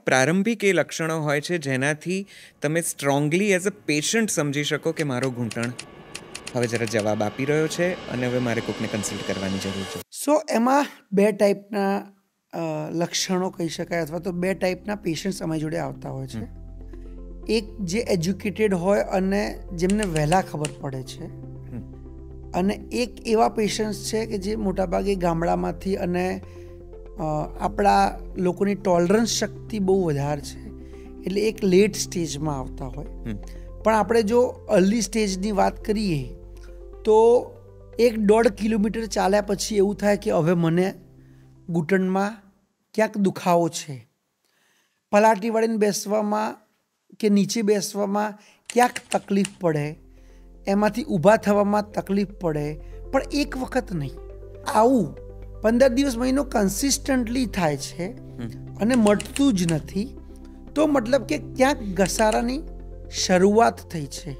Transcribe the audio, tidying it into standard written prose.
પ્રારંભિક એ લક્ષણો હોય છે જેનાથી તમે સ્ટ્રોંગલી એઝ અ પેશન્ટ સમજી શકો કે મારો ઘૂંટણ હવે જરા જવાબ આપી રહ્યો છે અને હવે મારે કોઈકને કન્સલ્ટ કરવાની જરૂર છે? સો એમાં બે ટાઈપના લક્ષણો કહી શકાય અથવા તો બે ટાઈપના પેશન્ટ્સ અમારી જોડે આવતા હોય છે. એક જે એજ્યુકેટેડ હોય અને જેમને વહેલા ખબર પડે છે, અને એક એવા પેશન્ટ્સ છે કે જે મોટાભાગે ગામડામાંથી અને આપણા લોકોની ટોલરન્સ શક્તિ બહુ વધારે છે, એટલે એક લેટ સ્ટેજમાં આવતા હોય. પણ આપણે જો અર્લી સ્ટેજની વાત કરીએ તો 1-1.5 કિલોમીટર ચાલ્યા પછી એવું થાય કે હવે મને ઘૂંટણમાં ક્યાંક દુખાવો છે, પલાટી વાળીને બેસવામાં કે નીચે બેસવામાં ક્યાંક તકલીફ પડે, એમાંથી ઊભા થવામાં તકલીફ પડે, પણ એક વખત નહીં, આવું 15 દિવસ મહિનો કન્સિસ્ટન્ટલી થાય છે અને મટતું જ નથી, તો મતલબ કે ક્યાંક ઘસારાની શરૂઆત થઈ છે.